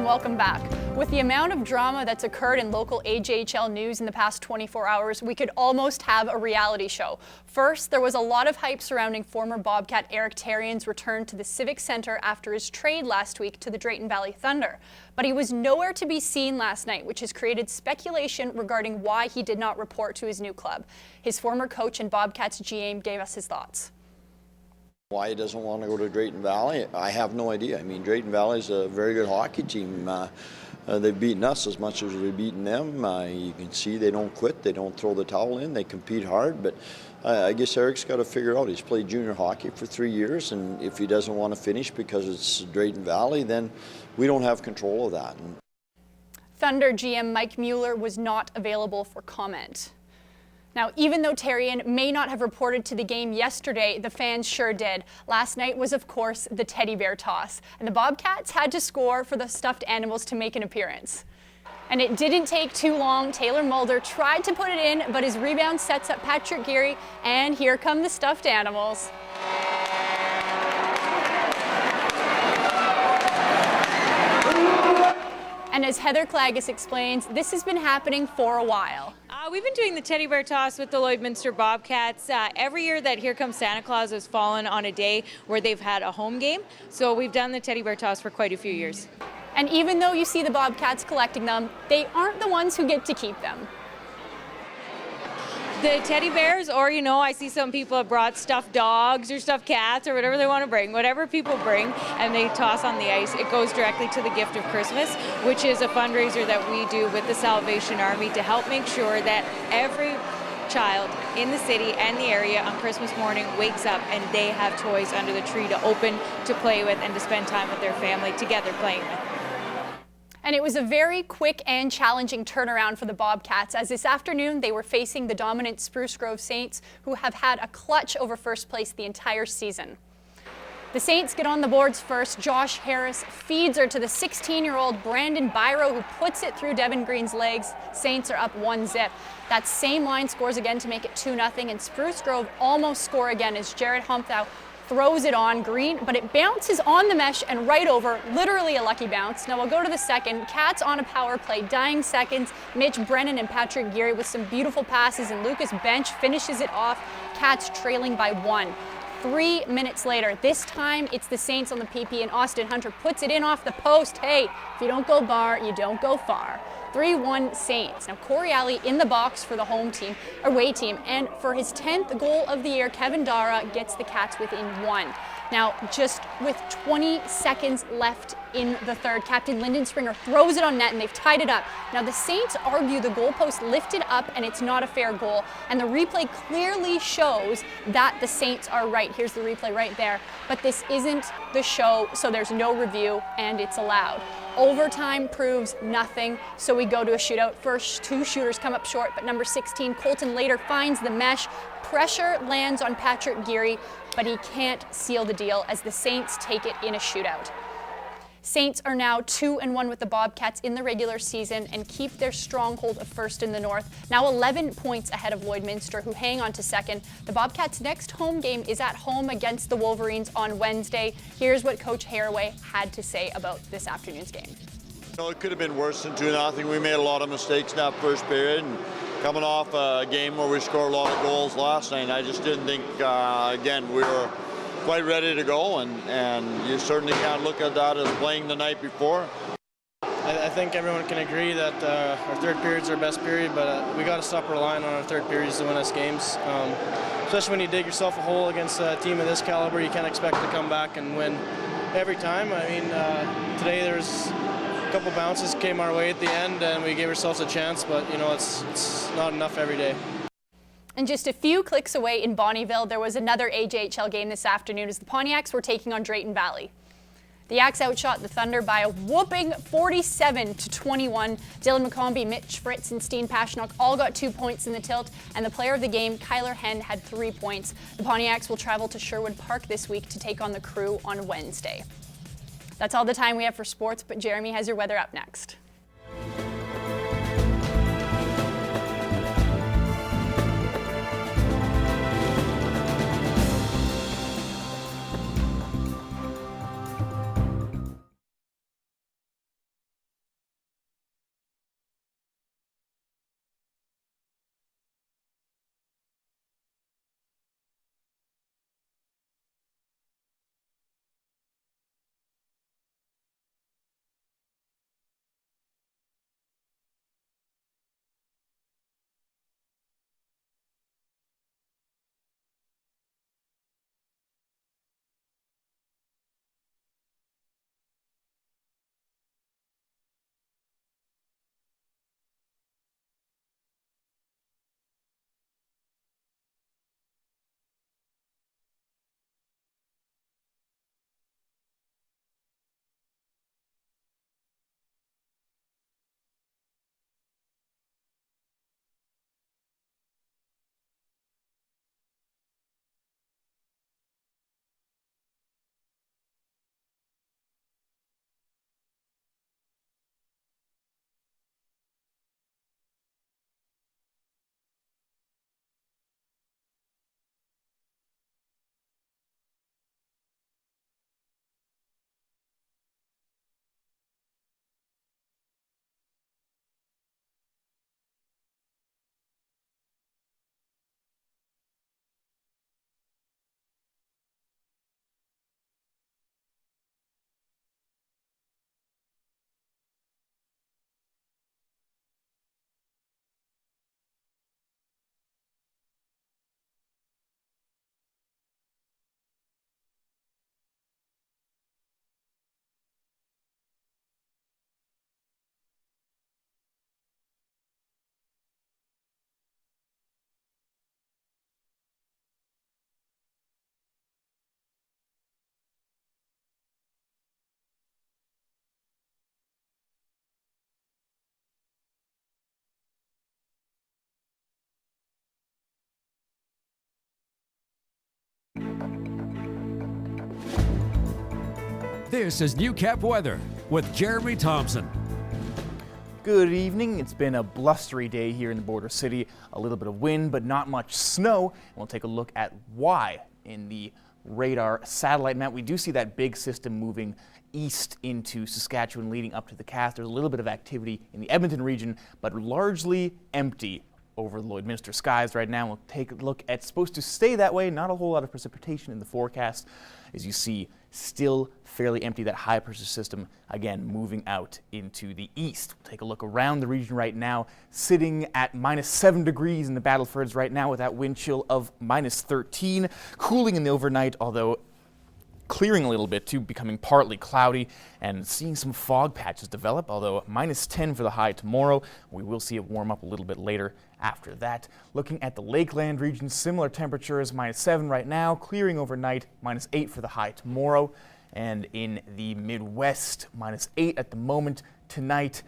and welcome back. With the amount of drama that's occurred in local AJHL news in the past 24 hours, we could almost have a reality show. First, there was a lot of hype surrounding former Bobcat Eric Therrien's return to the Civic Centre after his trade last week to the Drayton Valley Thunder. But he was nowhere to be seen last night, which has created speculation regarding why he did not report to his new club. His former coach and Bobcats GM gave us his thoughts. Why he doesn't want to go to Drayton Valley, I have no idea. I mean, Drayton Valley is a very good hockey team. They've beaten us as much as we've beaten them. You can see they don't quit, they don't throw the towel in, they compete hard. But I guess Eric's got to figure out. He's played junior hockey for 3 years, and if he doesn't want to finish because it's Drayton Valley, then we don't have control of that. Thunder GM Mike Mueller was not available for comment. Now, even though Therrien may not have reported to the game yesterday, the fans sure did. Last night was, of course, the teddy bear toss, and the Bobcats had to score for the stuffed animals to make an appearance. And it didn't take too long. Taylor Mulder tried to put it in, but his rebound sets up Patrick Geary, and here come the stuffed animals. And as Heather Clagis explains, this has been happening for a while. We've been doing the teddy bear toss with the Lloydminster Bobcats every year that Here Comes Santa Claus has fallen on a day where they've had a home game. So we've done the teddy bear toss for quite a few years. And even though you see the Bobcats collecting them, they aren't the ones who get to keep them. The teddy bears, or I see some people have brought stuffed dogs or stuffed cats or whatever they want to bring. Whatever people bring and they toss on the ice, it goes directly to the Gift of Christmas, which is a fundraiser that we do with the Salvation Army to help make sure that every child in the city and the area on Christmas morning wakes up and they have toys under the tree to open, to play with, and to spend time with their family together playing with. And it was a very quick and challenging turnaround for the Bobcats, as this afternoon they were facing the dominant Spruce Grove Saints, who have had a clutch over first place the entire season. The Saints get on the boards first. Josh Harris feeds her to the 16-year-old Brandon Byro, who puts it through Devin Green's legs. Saints are up 1-0. That same line scores again to make it 2-0, and Spruce Grove almost score again as Jared Humpthau throws it on Green, but it bounces on the mesh and right over, literally a lucky bounce. Now we'll go to the second. Cats on a power play, dying seconds. Mitch Brennan and Patrick Geary with some beautiful passes, and Lucas Bench finishes it off. Cats trailing by 1. 3 minutes later, this time it's the Saints on the PP, and Austin Hunter puts it in off the post. Hey, if you don't go bar, you don't go far. 3-1 Saints. Now Corey Alley in the box for the away team, and for his 10th goal of the year, Kevin Dara gets the Cats within 1. Now, just with 20 seconds left in the third, Captain Lyndon Springer throws it on net, and they've tied it up. Now, the Saints argue the goalpost lifted up and it's not a fair goal, and the replay clearly shows that the Saints are right. Here's the replay right there. But this isn't the show, so there's no review, and it's allowed. Overtime proves nothing, so we go to a shootout. First, 2 shooters come up short, but number 16, Colton Later, finds the mesh. Pressure lands on Patrick Geary, but he can't seal the deal as the Saints take it in a shootout. Saints are now 2-1 with the Bobcats in the regular season and keep their stronghold of first in the North, now 11 points ahead of Lloydminster, who hang on to second. The Bobcats' next home game is at home against the Wolverines on Wednesday. Here's what Coach Haraway had to say about this afternoon's game. It could have been worse than 2-0. We made a lot of mistakes in that first period. And coming off a game where we scored a lot of goals last night, I just didn't think, again, we were quite ready to go, and you certainly can't look at that as playing the night before. I think everyone can agree that our third period is our best period, but we got to stop relying on our third periods to win us games. Especially when you dig yourself a hole against a team of this caliber, you can't expect to come back and win every time. I mean, today there's a couple bounces came our way at the end, and we gave ourselves a chance, but it's not enough every day. And just a few clicks away in Bonnyville, there was another AJHL game this afternoon as the Pontiacs were taking on Drayton Valley. The Yaks outshot the Thunder by a whooping 47-21. Dylan McCombie, Mitch Fritz, and Steen Pashnok all got 2 points in the tilt, and the player of the game, Kyler Henn, had 3 points. The Pontiacs will travel to Sherwood Park this week to take on the Crew on Wednesday. That's all the time we have for sports, but Jeremy has your weather up next. This is Newcap weather with Jeremy Thompson. Good evening. It's been a blustery day here in the border city. A little bit of wind, but not much snow. And we'll take a look at why in the radar satellite map. We do see that big system moving east into Saskatchewan leading up to the Cass. There's a little bit of activity in the Edmonton region, but largely empty over the Lloydminster skies right now. We'll take a look at, supposed to stay that way, not a whole lot of precipitation in the forecast. As you see, still fairly empty, that high pressure system again moving out into the east. We'll take a look around the region right now, sitting at -7 degrees in the Battlefords right now with that wind chill of -13, cooling in the overnight, although clearing a little bit too, becoming partly cloudy and seeing some fog patches develop, although -10 for the high tomorrow. We will see it warm up a little bit later after that. Looking at the Lakeland region, similar temperatures, -7 right now, clearing overnight, -8 for the high tomorrow. And in the Midwest, -8 at the moment tonight,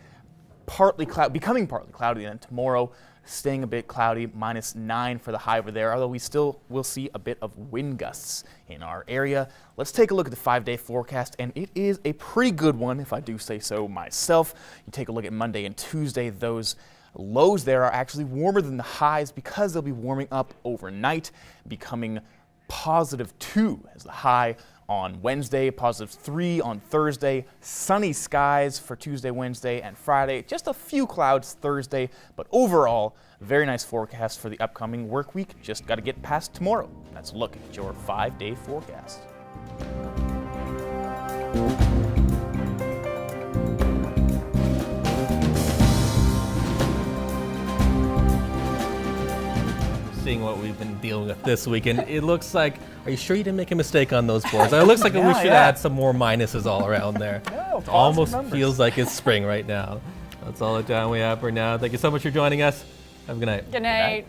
becoming partly cloudy then tomorrow, staying a bit cloudy, -9 for the high over there, although we still will see a bit of wind gusts in our area. Let's take a look at the 5-day forecast, and it is a pretty good one, if I do say so myself. You take a look at Monday and Tuesday, those lows there are actually warmer than the highs because they'll be warming up overnight, becoming +2 as the high on Wednesday, +3 on Thursday, sunny skies for Tuesday, Wednesday, and Friday. Just a few clouds Thursday, but overall, very nice forecast for the upcoming work week. Just got to get past tomorrow. Let's look at your 5-day forecast. Seeing what we've been dealing with this week, and it looks like, are you sure you didn't make a mistake on those boards? It looks like we should add some more minuses all around there. No, it almost feels like it's spring right now. That's all the time we have for now. Thank you so much for joining us. Have a good night. Good night.